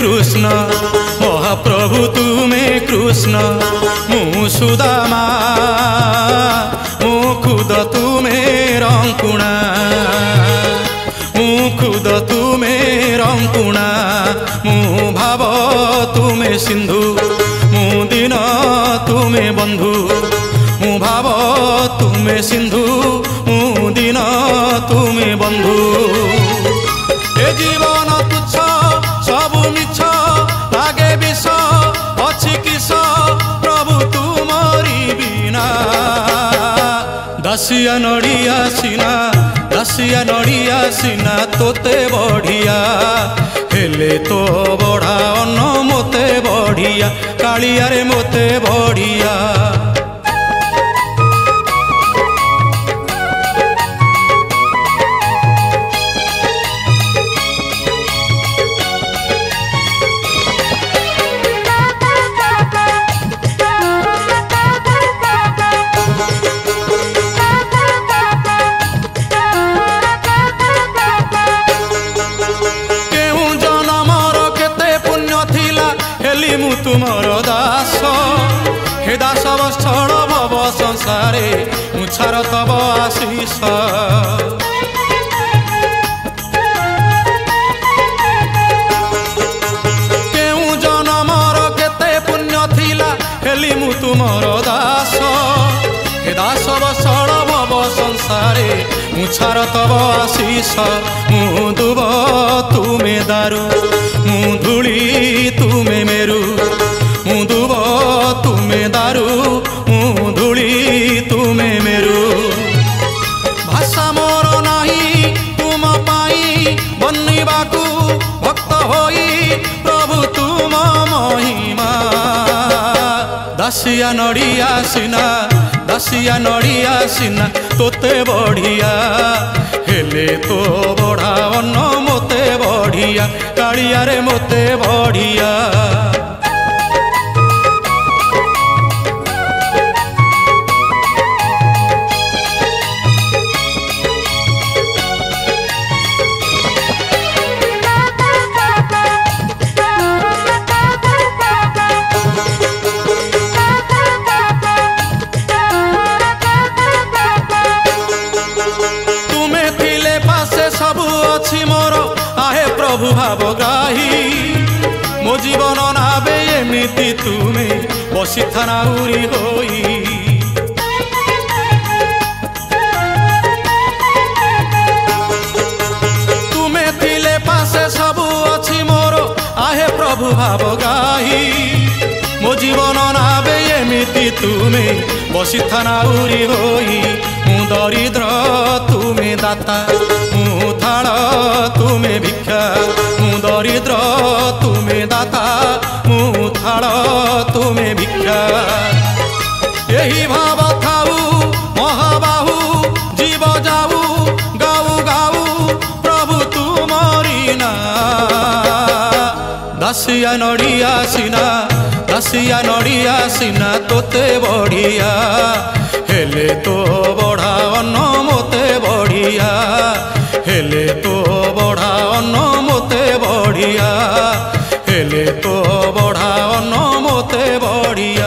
कृष्ण महाप्रभु तुमे कृष्ण मु सुदामा मु खुद तुमे रंकुणा मु खुद तुमे रंकुणा मु भाव तुमे सिंधु मु दिन तुमे बंधु मु भाव तुमे सिंधु मु दिन तुमे बंधु ए जीवन तुच्छ सबु मिछ लागे विष अछि किस प्रभु तुमरी बिना दसिया नड़िया सीना तोते बढ़िया हेले तो बढ़ा अन्न मोते बढ़िया कालिया रे मोते बढ़िया मु तुमर दास हे दास वत्सल भव संसारे मुछार तब आशीष केउ जनमर केते पुण्य थिला हेली मु तुमर दास हे दास वत्सल भव संसारे मुछार तब आशीष मु दुब तुमे दारू मु धूली तुमे मेरु मु दुब तुमे दारू मु धूली तुमे मेरु भाषा मोर नाही तुम पाई बन्निबाकू भक्त होई प्रभु तुम महिमा दसिया नड़िया सीना तोते बढ़िया हेले तो बढ़ा अन्न मोते बढ़िया कालिया रे मोते बढ़िया सबु अछि मोर आहे प्रभु भावग्राही मो जीवन नाबे एमिति तुमे बसी थानाउरी होई तुमे थिले पासे सबु अछि मोर आहे प्रभु भावग्राही मो जीवन नाबे एमिति तुमे बसी थानाउरी होई मु दरिद्र तुमे दाता मु थाल तुमे भिक्षा मु दरिद्र तुमे दाता मु थाल तुमे भिक्षा यही भाव थाऊ महाबाहु जीव जाऊ गाऊ गाऊ प्रभु तुमरी ना दसिया नड़िया सीना तोते बढ़िया हेले तो बढ़ा अन्न मोते बढ़िया हेले तो बढ़ा अन्न मोते बढ़िया हेले तो बढ़ा अन्न मोते बढ़िया।